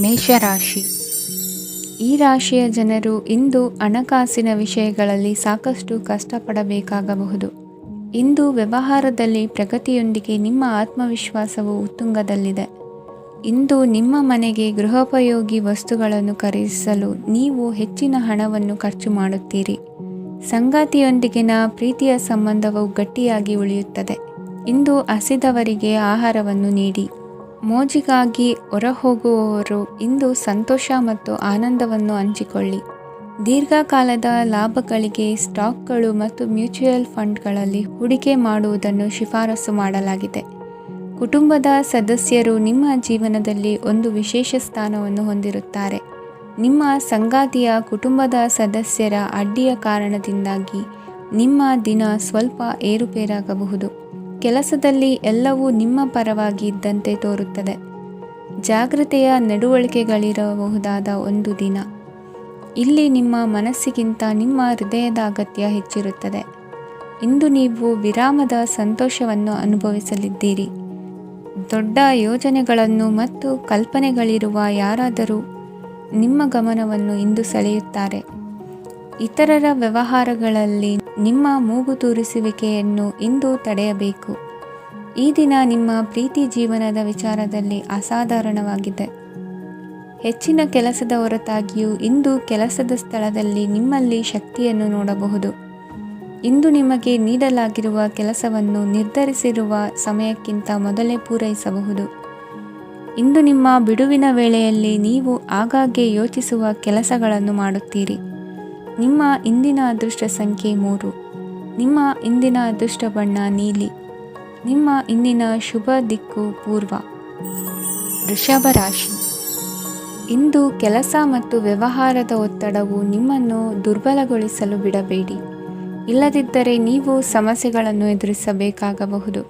ಮೇಷರಾಶಿ. ಈ ರಾಶಿಯ ಜನರು ಇಂದು ಹಣಕಾಸಿನ ವಿಷಯಗಳಲ್ಲಿ ಸಾಕಷ್ಟು ಕಷ್ಟಪಡಬೇಕಾಗಬಹುದು. ಇಂದು ವ್ಯವಹಾರದಲ್ಲಿ ಪ್ರಗತಿಯೊಂದಿಗೆ ನಿಮ್ಮ ಆತ್ಮವಿಶ್ವಾಸವು ಉತ್ತುಂಗದಲ್ಲಿದೆ. ಇಂದು ನಿಮ್ಮ ಮನೆಗೆ ಗೃಹೋಪಯೋಗಿ ವಸ್ತುಗಳನ್ನು ಖರೀದಿಸಲು ನೀವು ಹೆಚ್ಚಿನ ಹಣವನ್ನು ಖರ್ಚು ಮಾಡುತ್ತೀರಿ. ಸಂಗಾತಿಯೊಂದಿಗಿನ ಪ್ರೀತಿಯ ಸಂಬಂಧವು ಗಟ್ಟಿಯಾಗಿ ಉಳಿಯುತ್ತದೆ. ಇಂದು ಹಸಿದವರಿಗೆ ಆಹಾರವನ್ನು ನೀಡಿ. ಮೋಜಿಗಾಗಿ ಹೊರಹೋಗುವವರು ಇಂದು ಸಂತೋಷ ಮತ್ತು ಆನಂದವನ್ನು ಹಂಚಿಕೊಳ್ಳಿ. ದೀರ್ಘಕಾಲದ ಲಾಭಗಳಿಗೆ ಸ್ಟಾಕ್ಗಳು ಮತ್ತು ಮ್ಯೂಚುವಲ್ ಫಂಡ್ಗಳಲ್ಲಿ ಹೂಡಿಕೆ ಮಾಡುವುದನ್ನು ಶಿಫಾರಸು ಮಾಡಲಾಗಿದೆ. ಕುಟುಂಬದ ಸದಸ್ಯರು ನಿಮ್ಮ ಜೀವನದಲ್ಲಿ ಒಂದು ವಿಶೇಷ ಸ್ಥಾನವನ್ನು ಹೊಂದಿರುತ್ತಾರೆ. ನಿಮ್ಮ ಸಂಗಾತಿಯ ಕುಟುಂಬದ ಸದಸ್ಯರ ಅಡ್ಡಿಯ ಕಾರಣದಿಂದಾಗಿ ನಿಮ್ಮ ದಿನ ಸ್ವಲ್ಪ ಏರುಪೇರಾಗಬಹುದು. ಕೆಲಸದಲ್ಲಿ ಎಲ್ಲವೂ ನಿಮ್ಮ ಪರವಾಗಿ ಇದ್ದಂತೆ ತೋರುತ್ತದೆ. ಜಾಗ್ರತೆಯ ನಡವಳಿಕೆಗಳಿರಬಹುದಾದ ಒಂದು ದಿನ. ಇಲ್ಲಿ ನಿಮ್ಮ ಮನಸ್ಸಿಗಿಂತ ನಿಮ್ಮ ಹೃದಯದ ಅಗತ್ಯ ಹೆಚ್ಚಿರುತ್ತದೆ. ಇಂದು ನೀವು ವಿರಾಮದ ಸಂತೋಷವನ್ನು ಅನುಭವಿಸಲಿದ್ದೀರಿ. ದೊಡ್ಡ ಯೋಜನೆಗಳನ್ನು ಮತ್ತು ಕಲ್ಪನೆಗಳಿರುವ ಯಾರಾದರೂ ನಿಮ್ಮ ಗಮನವನ್ನು ಇಂದು ಸೆಳೆಯುತ್ತಾರೆ. ಇತರರ ವ್ಯವಹಾರಗಳಲ್ಲಿ ನಿಮ್ಮ ಮೂಗು ತೂರಿಸುವಿಕೆಯನ್ನು ಇಂದು ತಡೆಯಬೇಕು. ಈ ದಿನ ನಿಮ್ಮ ಪ್ರೀತಿ ಜೀವನದ ವಿಚಾರದಲ್ಲಿ ಅಸಾಧಾರಣವಾಗಿದೆ. ಹೆಚ್ಚಿನ ಕೆಲಸದ ಹೊರತಾಗಿಯೂ ಇಂದು ಕೆಲಸದ ಸ್ಥಳದಲ್ಲಿ ನಿಮ್ಮಲ್ಲಿ ಶಕ್ತಿಯನ್ನು ನೋಡಬಹುದು. ಇಂದು ನಿಮಗೆ ನೀಡಲಾಗಿರುವ ಕೆಲಸವನ್ನು ನಿರ್ಧರಿಸಿರುವ ಸಮಯಕ್ಕಿಂತ ಮೊದಲೇ ಪೂರೈಸಬಹುದು. ಇಂದು ನಿಮ್ಮ ಬಿಡುವಿನ ವೇಳೆಯಲ್ಲಿ ನೀವು ಆಗಾಗ್ಗೆ ಯೋಚಿಸುವ ಕೆಲಸಗಳನ್ನು ಮಾಡುತ್ತೀರಿ. ನಿಮ್ಮ ಇಂದಿನ ಅದೃಷ್ಟ ಸಂಖ್ಯೆ 3. ನಿಮ್ಮ ಇಂದಿನ ಅದೃಷ್ಟ ಬಣ್ಣ ನೀಲಿ. ನಿಮ್ಮ ಇಂದಿನ ಶುಭ ದಿಕ್ಕು ಪೂರ್ವ. ವೃಷಭ ರಾಶಿ. ಇಂದು ಕೆಲಸ ಮತ್ತು ವ್ಯವಹಾರದ ಒತ್ತಡವು ನಿಮ್ಮನ್ನು ದುರ್ಬಲಗೊಳಿಸಲು ಬಿಡಬೇಡಿ. ಇಲ್ಲದಿದ್ದರೆ ನೀವು ಸಮಸ್ಯೆಗಳನ್ನು ಎದುರಿಸಬೇಕಾಗಬಹುದು.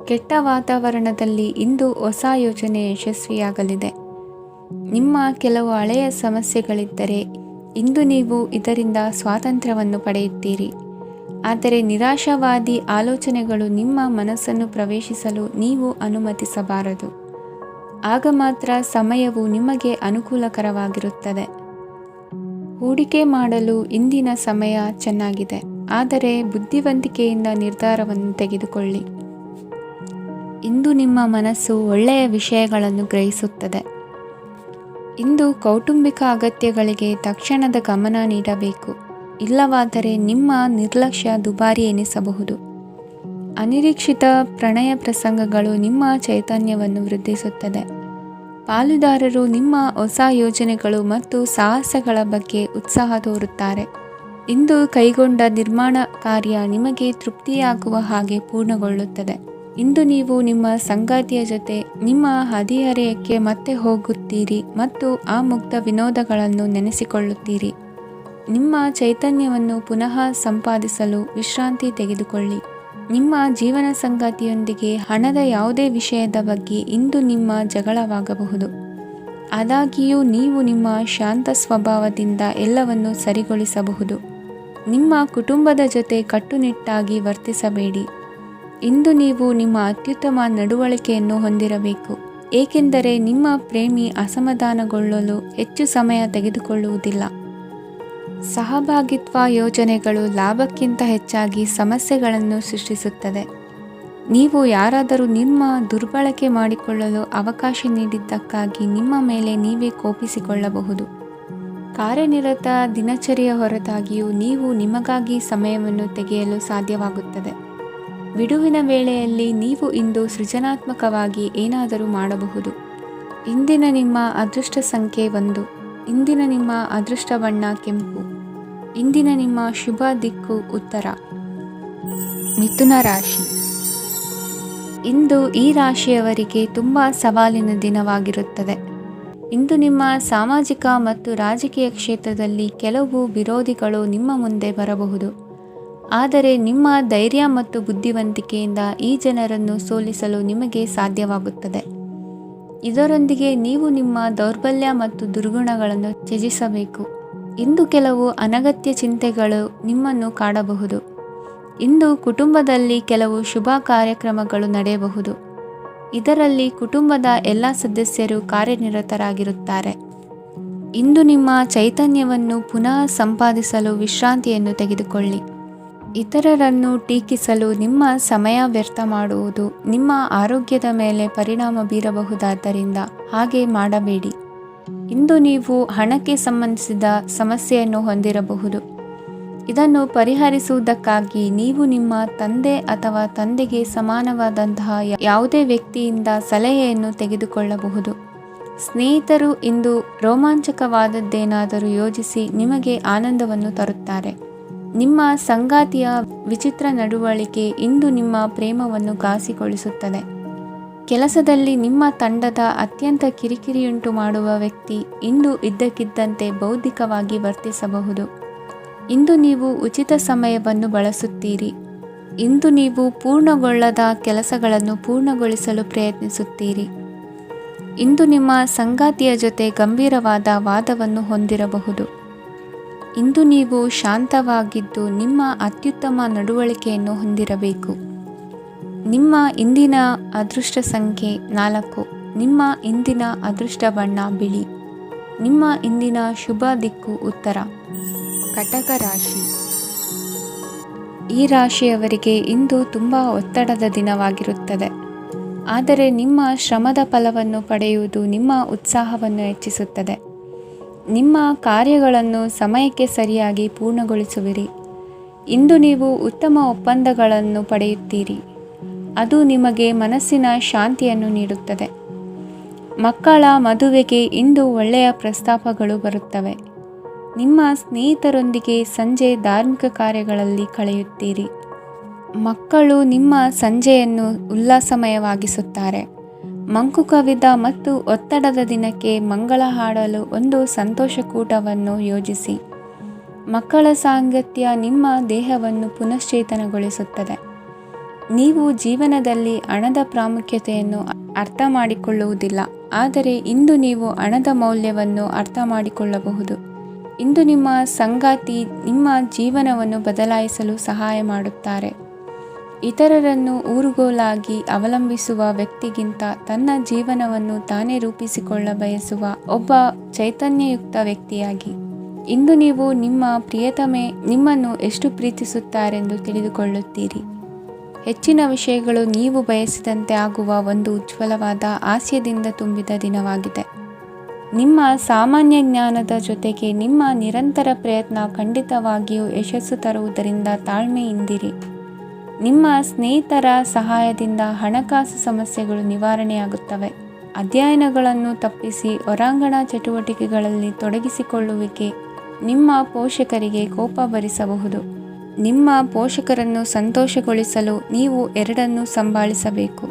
ಕೆಟ್ಟ ವಾತಾವರಣದಲ್ಲಿ ಇಂದು ಹೊಸ ಯೋಜನೆ ಯಶಸ್ವಿಯಾಗಲಿದೆ. ನಿಮ್ಮ ಕೆಲವು ಹಳೆಯ ಸಮಸ್ಯೆಗಳಿದ್ದರೆ ಇಂದು ನೀವು ಇದರಿಂದ ಸ್ವಾತಂತ್ರ್ಯವನ್ನು ಪಡೆಯುತ್ತೀರಿ. ಆದರೆ ನಿರಾಶಾವಾದಿ ಆಲೋಚನೆಗಳು ನಿಮ್ಮ ಮನಸ್ಸನ್ನು ಪ್ರವೇಶಿಸಲು ನೀವು ಅನುಮತಿಸಬಾರದು. ಆಗ ಮಾತ್ರ ಸಮಯವು ನಿಮಗೆ ಅನುಕೂಲಕರವಾಗಿರುತ್ತದೆ. ಹೂಡಿಕೆ ಮಾಡಲು ಇಂದಿನ ಸಮಯ ಚೆನ್ನಾಗಿದೆ, ಆದರೆ ಬುದ್ಧಿವಂತಿಕೆಯಿಂದ ನಿರ್ಧಾರವನ್ನು ತೆಗೆದುಕೊಳ್ಳಿ. ಇಂದು ನಿಮ್ಮ ಮನಸ್ಸು ಒಳ್ಳೆಯ ವಿಷಯಗಳನ್ನು ಗ್ರಹಿಸುತ್ತದೆ. ಇಂದು ಕೌಟುಂಬಿಕ ಅಗತ್ಯಗಳಿಗೆ ತಕ್ಷಣದ ಗಮನ ನೀಡಬೇಕು. ಇಲ್ಲವಾದರೆ ನಿಮ್ಮ ನಿರ್ಲಕ್ಷ್ಯ ದುಬಾರಿ ಎನಿಸಬಹುದು. ಅನಿರೀಕ್ಷಿತ ಪ್ರಣಯ ಪ್ರಸಂಗಗಳು ನಿಮ್ಮ ಚೈತನ್ಯವನ್ನು ವೃದ್ಧಿಸುತ್ತದೆ. ಪಾಲುದಾರರು ನಿಮ್ಮ ಹೊಸ ಯೋಜನೆಗಳು ಮತ್ತು ಸಾಹಸಗಳ ಬಗ್ಗೆ ಉತ್ಸಾಹ ತೋರುತ್ತಾರೆ. ಇಂದು ಕೈಗೊಂಡ ನಿರ್ಮಾಣ ಕಾರ್ಯ ನಿಮಗೆ ತೃಪ್ತಿಯಾಗುವ ಹಾಗೆ ಪೂರ್ಣಗೊಳ್ಳುತ್ತದೆ. ಇಂದು ನೀವು ನಿಮ್ಮ ಸಂಗಾತಿಯ ಜೊತೆ ನಿಮ್ಮ ಹದಿಹರೆಯಕ್ಕೆ ಮತ್ತೆ ಹೋಗುತ್ತೀರಿ ಮತ್ತು ಆ ಮುಗ್ಧ ವಿನೋದಗಳನ್ನು ನೆನೆಸಿಕೊಳ್ಳುತ್ತೀರಿ. ನಿಮ್ಮ ಚೈತನ್ಯವನ್ನು ಪುನಃ ಸಂಪಾದಿಸಲು ವಿಶ್ರಾಂತಿ ತೆಗೆದುಕೊಳ್ಳಿ. ನಿಮ್ಮ ಜೀವನ ಸಂಗಾತಿಯೊಂದಿಗೆ ಹಣದ ಯಾವುದೇ ವಿಷಯದ ಬಗ್ಗೆ ಇಂದು ನಿಮ್ಮ ಜಗಳವಾಗಬಹುದು. ಆದಾಗ್ಯೂ ನೀವು ನಿಮ್ಮ ಶಾಂತ ಸ್ವಭಾವದಿಂದ ಎಲ್ಲವನ್ನು ಸರಿಗೊಳಿಸಬಹುದು. ನಿಮ್ಮ ಕುಟುಂಬದ ಜೊತೆ ಕಟ್ಟುನಿಟ್ಟಾಗಿ ವರ್ತಿಸಬೇಡಿ. ಇಂದು ನೀವು ನಿಮ್ಮ ಅತ್ಯುತ್ತಮ ನಡವಳಿಕೆಯನ್ನು ಹೊಂದಿರಬೇಕು, ಏಕೆಂದರೆ ನಿಮ್ಮ ಪ್ರೇಮಿ ಅಸಮಾಧಾನಗೊಳ್ಳಲು ಹೆಚ್ಚು ಸಮಯ ತೆಗೆದುಕೊಳ್ಳುವುದಿಲ್ಲ. ಸಹಭಾಗಿತ್ವ ಯೋಜನೆಗಳು ಲಾಭಕ್ಕಿಂತ ಹೆಚ್ಚಾಗಿ ಸಮಸ್ಯೆಗಳನ್ನು ಸೃಷ್ಟಿಸುತ್ತದೆ. ನೀವು ಯಾರಾದರೂ ನಿಮ್ಮ ದುರ್ಬಳಕೆ ಮಾಡಿಕೊಳ್ಳಲು ಅವಕಾಶ ನೀಡಿದ್ದಕ್ಕಾಗಿ ನಿಮ್ಮ ಮೇಲೆ ನೀವೇ ಕೋಪಿಸಿಕೊಳ್ಳಬಹುದು. ಕಾರ್ಯನಿರತ ದಿನಚರಿಯ ಹೊರತಾಗಿಯೂ ನೀವು ನಿಮಗಾಗಿ ಸಮಯವನ್ನು ತೆಗೆಯಲು ಸಾಧ್ಯವಾಗುತ್ತದೆ. ಬಿಡುವಿನ ವೇಳೆಯಲ್ಲಿ ನೀವು ಇಂದು ಸೃಜನಾತ್ಮಕವಾಗಿ ಏನಾದರೂ ಮಾಡಬಹುದು. ಇಂದಿನ ನಿಮ್ಮ ಅದೃಷ್ಟ ಸಂಖ್ಯೆ 1. ಇಂದಿನ ನಿಮ್ಮ ಅದೃಷ್ಟ ಬಣ್ಣ ಕೆಂಪು. ಇಂದಿನ ನಿಮ್ಮ ಶುಭ ದಿಕ್ಕು ಉತ್ತರ. ಮಿಥುನ ರಾಶಿ. ಇಂದು ಈ ರಾಶಿಯವರಿಗೆ ತುಂಬ ಸವಾಲಿನ ದಿನವಾಗಿರುತ್ತದೆ. ಇಂದು ನಿಮ್ಮ ಸಾಮಾಜಿಕ ಮತ್ತು ರಾಜಕೀಯ ಕ್ಷೇತ್ರದಲ್ಲಿ ಕೆಲವು ವಿರೋಧಿಗಳು ನಿಮ್ಮ ಮುಂದೆ ಬರಬಹುದು. ಆದರೆ ನಿಮ್ಮ ಧೈರ್ಯ ಮತ್ತು ಬುದ್ಧಿವಂತಿಕೆಯಿಂದ ಈ ಜನರನ್ನು ಸೋಲಿಸಲು ನಿಮಗೆ ಸಾಧ್ಯವಾಗುತ್ತದೆ. ಇದರೊಂದಿಗೆ ನೀವು ನಿಮ್ಮ ದೌರ್ಬಲ್ಯ ಮತ್ತು ದುರ್ಗುಣಗಳನ್ನು ತ್ಯಜಿಸಬೇಕು. ಇಂದು ಕೆಲವು ಅನಗತ್ಯ ಚಿಂತೆಗಳು ನಿಮ್ಮನ್ನು ಕಾಡಬಹುದು. ಇಂದು ಕುಟುಂಬದಲ್ಲಿ ಕೆಲವು ಶುಭ ಕಾರ್ಯಕ್ರಮಗಳು ನಡೆಯಬಹುದು. ಇದರಲ್ಲಿ ಕುಟುಂಬದ ಎಲ್ಲ ಸದಸ್ಯರು ಕಾರ್ಯನಿರತರಾಗಿರುತ್ತಾರೆ. ಇಂದು ನಿಮ್ಮ ಚೈತನ್ಯವನ್ನು ಪುನಃ ಸಂಪಾದಿಸಲು ವಿಶ್ರಾಂತಿಯನ್ನು ತೆಗೆದುಕೊಳ್ಳಿ. ಇತರರನ್ನು ಟೀಕಿಸಲು ನಿಮ್ಮ ಸಮಯ ವ್ಯರ್ಥ ಮಾಡುವುದು ನಿಮ್ಮ ಆರೋಗ್ಯದ ಮೇಲೆ ಪರಿಣಾಮ ಬೀರಬಹುದಾದ್ದರಿಂದ ಹಾಗೆ ಮಾಡಬೇಡಿ. ಇಂದು ನೀವು ಹಣಕ್ಕೆ ಸಂಬಂಧಿಸಿದ ಸಮಸ್ಯೆಯನ್ನು ಹೊಂದಿರಬಹುದು. ಇದನ್ನು ಪರಿಹರಿಸುವುದಕ್ಕಾಗಿ ನೀವು ನಿಮ್ಮ ತಂದೆ ಅಥವಾ ತಂದೆಗೆ ಸಮಾನವಾದಂತಹ ಯಾವುದೇ ವ್ಯಕ್ತಿಯಿಂದ ಸಲಹೆಯನ್ನು ತೆಗೆದುಕೊಳ್ಳಬಹುದು. ಸ್ನೇಹಿತರು ಇಂದು ರೋಮಾಂಚಕವಾದದ್ದೇನಾದರೂ ಯೋಜಿಸಿ ನಿಮಗೆ ಆನಂದವನ್ನು ತರುತ್ತಾರೆ. ನಿಮ್ಮ ಸಂಗಾತಿಯ ವಿಚಿತ್ರ ನಡವಳಿಕೆ ಇಂದು ನಿಮ್ಮ ಪ್ರೇಮವನ್ನು ಘಾಸಿಗೊಳಿಸುತ್ತದೆ. ಕೆಲಸದಲ್ಲಿ ನಿಮ್ಮ ತಂಡದ ಅತ್ಯಂತ ಕಿರಿಕಿರಿಯುಂಟು ಮಾಡುವ ವ್ಯಕ್ತಿ ಇಂದು ಇದ್ದಕ್ಕಿದ್ದಂತೆ ಬೌದ್ಧಿಕವಾಗಿ ವರ್ತಿಸಬಹುದು. ಇಂದು ನೀವು ಉಚಿತ ಸಮಯವನ್ನು ಬಳಸುತ್ತೀರಿ. ಇಂದು ನೀವು ಪೂರ್ಣಗೊಳ್ಳದ ಕೆಲಸಗಳನ್ನು ಪೂರ್ಣಗೊಳಿಸಲು ಪ್ರಯತ್ನಿಸುತ್ತೀರಿ. ಇಂದು ನಿಮ್ಮ ಸಂಗಾತಿಯ ಜೊತೆ ಗಂಭೀರವಾದ ವಾದವನ್ನು ಹೊಂದಿರಬಹುದು. ಇಂದು ನೀವು ಶಾಂತವಾಗಿದ್ದು ನಿಮ್ಮ ಅತ್ಯುತ್ತಮ ನಡವಳಿಕೆಯನ್ನು ಹೊಂದಿರಬೇಕು. ನಿಮ್ಮ ಇಂದಿನ ಅದೃಷ್ಟ ಸಂಖ್ಯೆ 4. ನಿಮ್ಮ ಇಂದಿನ ಅದೃಷ್ಟ ಬಣ್ಣ ಬಿಳಿ. ನಿಮ್ಮ ಇಂದಿನ ಶುಭ ದಿಕ್ಕು ಉತ್ತರ. ಕಟಕ ರಾಶಿ. ಈ ರಾಶಿಯವರಿಗೆ ಇಂದು ತುಂಬ ಒತ್ತಡದ ದಿನವಾಗಿರುತ್ತದೆ. ಆದರೆ ನಿಮ್ಮ ಶ್ರಮದ ಫಲವನ್ನು ಪಡೆಯುವುದು ನಿಮ್ಮ ಉತ್ಸಾಹವನ್ನು ಹೆಚ್ಚಿಸುತ್ತದೆ. ನಿಮ್ಮ ಕಾರ್ಯಗಳನ್ನು ಸಮಯಕ್ಕೆ ಸರಿಯಾಗಿ ಪೂರ್ಣಗೊಳಿಸುವಿರಿ. ಇಂದು ನೀವು ಉತ್ತಮ ಒಪ್ಪಂದಗಳನ್ನು ಪಡೆಯುತ್ತೀರಿ. ಅದು ನಿಮಗೆ ಮನಸ್ಸಿನ ಶಾಂತಿಯನ್ನು ನೀಡುತ್ತದೆ. ಮಕ್ಕಳ ಮದುವೆಗೆ ಇಂದು ಒಳ್ಳೆಯ ಪ್ರಸ್ತಾಪಗಳು ಬರುತ್ತವೆ. ನಿಮ್ಮ ಸ್ನೇಹಿತರೊಂದಿಗೆ ಸಂಜೆ ಧಾರ್ಮಿಕ ಕಾರ್ಯಗಳಲ್ಲಿ ಕಳೆಯುತ್ತೀರಿ. ಮಕ್ಕಳು ನಿಮ್ಮ ಸಂಜೆಯನ್ನು ಉಲ್ಲಾಸಮಯವಾಗಿಸುತ್ತಾರೆ. ಮಂಕು ಕವಿದ ಮತ್ತು ಒತ್ತಡದ ದಿನಕ್ಕೆ ಮಂಗಳ ಹಾಡಲು ಒಂದು ಸಂತೋಷಕೂಟವನ್ನು ಯೋಜಿಸಿ. ಮಕ್ಕಳ ಸಾಂಗತ್ಯ ನಿಮ್ಮ ದೇಹವನ್ನು ಪುನಶ್ಚೇತನಗೊಳಿಸುತ್ತದೆ. ನೀವು ಜೀವನದಲ್ಲಿ ಹಣದ ಪ್ರಾಮುಖ್ಯತೆಯನ್ನು ಅರ್ಥ ಮಾಡಿಕೊಳ್ಳುವುದಿಲ್ಲ, ಆದರೆ ಇಂದು ನೀವು ಹಣದ ಮೌಲ್ಯವನ್ನು ಅರ್ಥ ಮಾಡಿಕೊಳ್ಳಬಹುದು. ಇಂದು ನಿಮ್ಮ ಸಂಗಾತಿ ನಿಮ್ಮ ಜೀವನವನ್ನು ಬದಲಾಯಿಸಲು ಸಹಾಯ ಮಾಡುತ್ತಾರೆ. ಇತರರನ್ನು ಊರುಗೋಲಾಗಿ ಅವಲಂಬಿಸುವ ವ್ಯಕ್ತಿಗಿಂತ ತನ್ನ ಜೀವನವನ್ನು ತಾನೇ ರೂಪಿಸಿಕೊಳ್ಳ ಬಯಸುವ ಒಬ್ಬ ಚೈತನ್ಯಯುಕ್ತ ವ್ಯಕ್ತಿಯಾಗಿ. ಇಂದು ನೀವು ನಿಮ್ಮ ಪ್ರಿಯತಮೆ ನಿಮ್ಮನ್ನು ಎಷ್ಟು ಪ್ರೀತಿಸುತ್ತಾರೆಂದು ತಿಳಿದುಕೊಳ್ಳುತ್ತೀರಿ. ಹೆಚ್ಚಿನ ವಿಷಯಗಳು ನೀವು ಬಯಸಿದಂತೆ ಆಗುವ ಒಂದು ಉಜ್ವಲವಾದ ಹಾಸ್ಯದಿಂದ ತುಂಬಿದ ದಿನವಾಗಿದೆ. ನಿಮ್ಮ ಸಾಮಾನ್ಯ ಜ್ಞಾನದ ಜೊತೆಗೆ ನಿಮ್ಮ ನಿರಂತರ ಪ್ರಯತ್ನ ಖಂಡಿತವಾಗಿಯೂ ಯಶಸ್ಸು ತರುವುದರಿಂದ ತಾಳ್ಮೆಯಿಂದಿರಿ. ನಿಮ್ಮ ಸ್ನೇಹಿತರ ಸಹಾಯದಿಂದ ಹಣಕಾಸು ಸಮಸ್ಯೆಗಳು ನಿವಾರಣೆಯಾಗುತ್ತವೆ. ಅಧ್ಯಯನಗಳನ್ನು ತಪ್ಪಿಸಿ ಹೊರಾಂಗಣ ಚಟುವಟಿಕೆಗಳಲ್ಲಿ ತೊಡಗಿಸಿಕೊಳ್ಳುವಿಕೆ ನಿಮ್ಮ ಪೋಷಕರಿಗೆ ಕೋಪ ಭರಿಸಬಹುದು. ನಿಮ್ಮ ಪೋಷಕರನ್ನು ಸಂತೋಷಗೊಳಿಸಲು ನೀವು ಎರಡನ್ನೂ ಸಂಭಾಳಿಸಬೇಕು.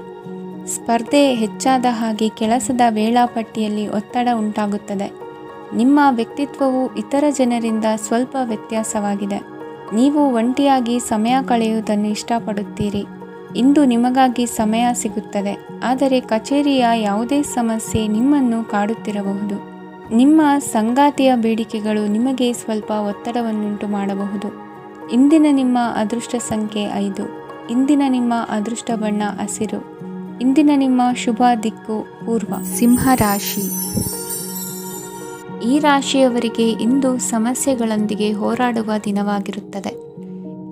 ಸ್ಪರ್ಧೆ ಹೆಚ್ಚಾದ ಹಾಗೆ ಕೆಲಸದ ವೇಳಾಪಟ್ಟಿಯಲ್ಲಿ ಒತ್ತಡ ಉಂಟಾಗುತ್ತದೆ. ನಿಮ್ಮ ವ್ಯಕ್ತಿತ್ವವು ಇತರ ಜನರಿಂದ ಸ್ವಲ್ಪ ವ್ಯತ್ಯಾಸವಾಗಿದೆ. ನೀವು ಒಂಟಿಯಾಗಿ ಸಮಯ ಕಳೆಯುವುದನ್ನು ಇಷ್ಟಪಡುತ್ತೀರಿ. ಇಂದು ನಿಮಗಾಗಿ ಸಮಯ ಸಿಗುತ್ತದೆ, ಆದರೆ ಕಚೇರಿಯ ಯಾವುದೇ ಸಮಸ್ಯೆ ನಿಮ್ಮನ್ನು ಕಾಡುತ್ತಿರಬಹುದು. ನಿಮ್ಮ ಸಂಗಾತಿಯ ಬೇಡಿಕೆಗಳು ನಿಮಗೆ ಸ್ವಲ್ಪ ಒತ್ತಡವನ್ನುಂಟು ಮಾಡಬಹುದು. ಇಂದಿನ ನಿಮ್ಮ ಅದೃಷ್ಟ ಸಂಖ್ಯೆ 5. ಇಂದಿನ ನಿಮ್ಮ ಅದೃಷ್ಟ ಬಣ್ಣ ಹಸಿರು. ಇಂದಿನ ನಿಮ್ಮ ಶುಭ ದಿಕ್ಕು ಪೂರ್ವ. ಸಿಂಹ ರಾಶಿ. ಈ ರಾಶಿಯವರಿಗೆ ಇಂದು ಸಮಸ್ಯೆಗಳೊಂದಿಗೆ ಹೋರಾಡುವ ದಿನವಾಗಿರುತ್ತದೆ.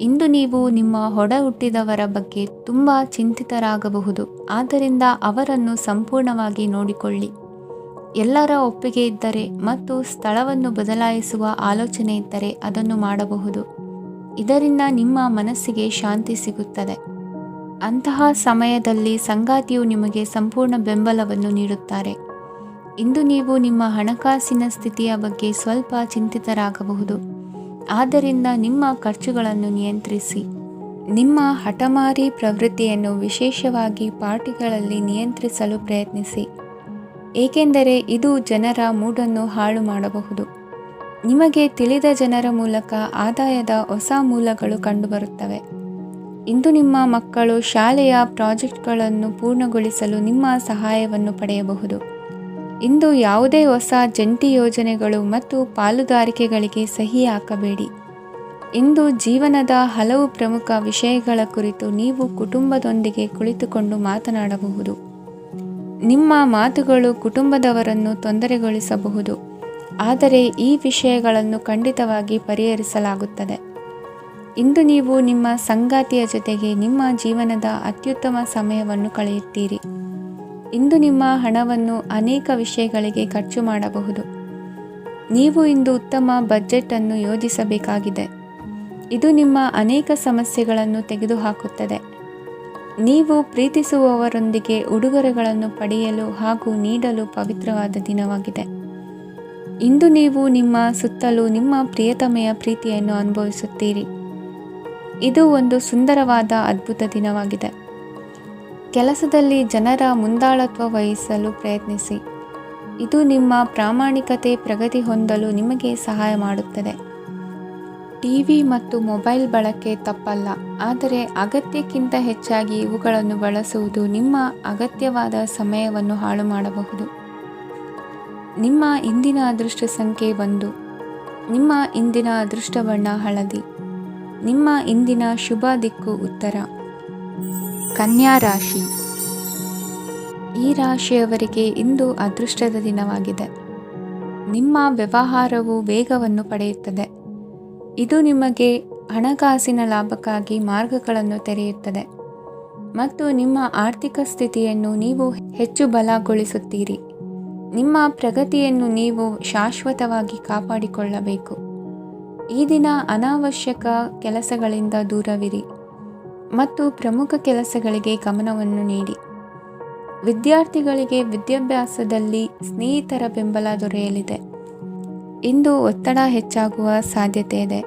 ಇಂದು ನೀವು ನಿಮ್ಮ ಒಡ ಹುಟ್ಟಿದವರ ಬಗ್ಗೆ ತುಂಬ ಚಿಂತಿತರಾಗಬಹುದು. ಆದ್ದರಿಂದ ಅವರನ್ನು ಸಂಪೂರ್ಣವಾಗಿ ನೋಡಿಕೊಳ್ಳಿ. ಎಲ್ಲರ ಒಪ್ಪಿಗೆ ಇದ್ದರೆ ಮತ್ತು ಸ್ಥಳವನ್ನು ಬದಲಾಯಿಸುವ ಆಲೋಚನೆ ಇದ್ದರೆ ಅದನ್ನು ಮಾಡಬಹುದು. ಇದರಿಂದ ನಿಮ್ಮ ಮನಸ್ಸಿಗೆ ಶಾಂತಿ ಸಿಗುತ್ತದೆ. ಅಂತಹ ಸಮಯದಲ್ಲಿ ಸಂಗಾತಿಯು ನಿಮಗೆ ಸಂಪೂರ್ಣ ಬೆಂಬಲವನ್ನು ನೀಡುತ್ತಾರೆ. ಇಂದು ನೀವು ನಿಮ್ಮ ಹಣಕಾಸಿನ ಸ್ಥಿತಿಯ ಬಗ್ಗೆ ಸ್ವಲ್ಪ ಚಿಂತಿತರಾಗಬಹುದು. ಆದ್ದರಿಂದ ನಿಮ್ಮ ಖರ್ಚುಗಳನ್ನು ನಿಯಂತ್ರಿಸಿ. ನಿಮ್ಮ ಹಠಮಾರಿ ಪ್ರವೃತ್ತಿಯನ್ನು ವಿಶೇಷವಾಗಿ ಪಾರ್ಟಿಗಳಲ್ಲಿ ನಿಯಂತ್ರಿಸಲು ಪ್ರಯತ್ನಿಸಿ, ಏಕೆಂದರೆ ಇದು ಜನರ ಮೂಡನ್ನು ಹಾಳು ಮಾಡಬಹುದು. ನಿಮಗೆ ತಿಳಿದ ಜನರ ಮೂಲಕ ಆದಾಯದ ಹೊಸ ಮೂಲಗಳು ಕಂಡುಬರುತ್ತವೆ. ಇಂದು ನಿಮ್ಮ ಮಕ್ಕಳು ಶಾಲೆಯ ಪ್ರಾಜೆಕ್ಟ್ಗಳನ್ನು ಪೂರ್ಣಗೊಳಿಸಲು ನಿಮ್ಮ ಸಹಾಯವನ್ನು ಪಡೆಯಬಹುದು. ಇಂದು ಯಾವುದೇ ಹೊಸ ಜಂಟಿ ಯೋಜನೆಗಳು ಮತ್ತು ಪಾಲುದಾರಿಕೆಗಳಿಗೆ ಸಹಿ ಹಾಕಬೇಡಿ. ಇಂದು ಜೀವನದ ಹಲವು ಪ್ರಮುಖ ವಿಷಯಗಳ ಕುರಿತು ನೀವು ಕುಟುಂಬದೊಂದಿಗೆ ಕುಳಿತುಕೊಂಡು ಮಾತನಾಡಬಹುದು. ನಿಮ್ಮ ಮಾತುಗಳು ಕುಟುಂಬದವರನ್ನು ತೊಂದರೆಗೊಳಿಸಬಹುದು, ಆದರೆ ಈ ವಿಷಯಗಳನ್ನು ಖಂಡಿತವಾಗಿ ಪರಿಹರಿಸಲಾಗುತ್ತದೆ. ಇಂದು ನೀವು ನಿಮ್ಮ ಸಂಗಾತಿಯ ಜೊತೆಗೆ ನಿಮ್ಮ ಜೀವನದ ಅತ್ಯುತ್ತಮ ಸಮಯವನ್ನು ಕಳೆಯುತ್ತೀರಿ. ಇಂದು ನಿಮ್ಮ ಹಣವನ್ನು ಅನೇಕ ವಿಷಯಗಳಿಗೆ ಖರ್ಚು ಮಾಡಬಹುದು. ನೀವು ಇಂದು ಉತ್ತಮ ಬಜೆಟ್ ಅನ್ನು ಯೋಜಿಸಬೇಕಾಗಿದೆ. ಇದು ನಿಮ್ಮ ಅನೇಕ ಸಮಸ್ಯೆಗಳನ್ನು ತೆಗೆದುಹಾಕುತ್ತದೆ. ನೀವು ಪ್ರೀತಿಸುವವರೊಂದಿಗೆ ಉಡುಗೊರೆಗಳನ್ನು ಪಡೆಯಲು ಹಾಗೂ ನೀಡಲು ಪವಿತ್ರವಾದ ದಿನವಾಗಿದೆ. ಇಂದು ನೀವು ನಿಮ್ಮ ಸುತ್ತಲೂ ನಿಮ್ಮ ಪ್ರಿಯತಮೆಯ ಪ್ರೀತಿಯನ್ನು ಅನುಭವಿಸುತ್ತೀರಿ. ಇದು ಒಂದು ಸುಂದರವಾದ ಅದ್ಭುತ ದಿನವಾಗಿದೆ. ಕೆಲಸದಲ್ಲಿ ಜನರ ಮುಂದಾಳತ್ವ ವಹಿಸಲು ಪ್ರಯತ್ನಿಸಿ. ಇದು ನಿಮ್ಮ ಪ್ರಾಮಾಣಿಕತೆ ಪ್ರಗತಿ ಹೊಂದಲು ನಿಮಗೆ ಸಹಾಯ ಮಾಡುತ್ತದೆ. ಟಿವಿ ಮತ್ತು ಮೊಬೈಲ್ ಬಳಕೆ ತಪ್ಪಲ್ಲ, ಆದರೆ ಅಗತ್ಯಕ್ಕಿಂತ ಹೆಚ್ಚಾಗಿ ಇವುಗಳನ್ನು ಬಳಸುವುದು ನಿಮ್ಮ ಅಗತ್ಯವಾದ ಸಮಯವನ್ನು ಹಾಳು ಮಾಡಬಹುದು. ನಿಮ್ಮ ಇಂದಿನ ಅದೃಷ್ಟ ಸಂಖ್ಯೆ 1. ನಿಮ್ಮ ಇಂದಿನ ಅದೃಷ್ಟ ಬಣ್ಣ ಹಳದಿ. ನಿಮ್ಮ ಇಂದಿನ ಶುಭ ದಿಕ್ಕು ಉತ್ತರ. ಕನ್ಯಾ ರಾಶಿ. ಈ ರಾಶಿಯವರಿಗೆ ಇಂದು ಅದೃಷ್ಟದ ದಿನವಾಗಿದೆ. ನಿಮ್ಮ ವ್ಯವಹಾರವು ವೇಗವನ್ನು ಪಡೆಯುತ್ತದೆ. ಇದು ನಿಮಗೆ ಹಣಕಾಸಿನ ಲಾಭಕ್ಕಾಗಿ ಮಾರ್ಗಗಳನ್ನು ತೆರೆಯುತ್ತದೆ ಮತ್ತು ನಿಮ್ಮ ಆರ್ಥಿಕ ಸ್ಥಿತಿಯನ್ನು ನೀವು ಹೆಚ್ಚು ಬಲಗೊಳಿಸುತ್ತೀರಿ. ನಿಮ್ಮ ಪ್ರಗತಿಯನ್ನು ನೀವು ಶಾಶ್ವತವಾಗಿ ಕಾಪಾಡಿಕೊಳ್ಳಬೇಕು. ಈ ದಿನ ಅನಾವಶ್ಯಕ ಕೆಲಸಗಳಿಂದ ದೂರವಿರಿ ಮತ್ತು ಪ್ರಮುಖ ಕೆಲಸಗಳಿಗೆ ಗಮನವನ್ನು ನೀಡಿ. ವಿದ್ಯಾರ್ಥಿಗಳಿಗೆ ವಿದ್ಯಾಭ್ಯಾಸದಲ್ಲಿ ಸ್ನೇಹಿತರ ಬೆಂಬಲ ದೊರೆಯಲಿದೆ. ಇಂದು ಒತ್ತಡ ಹೆಚ್ಚಾಗುವ ಸಾಧ್ಯತೆ ಇದೆ.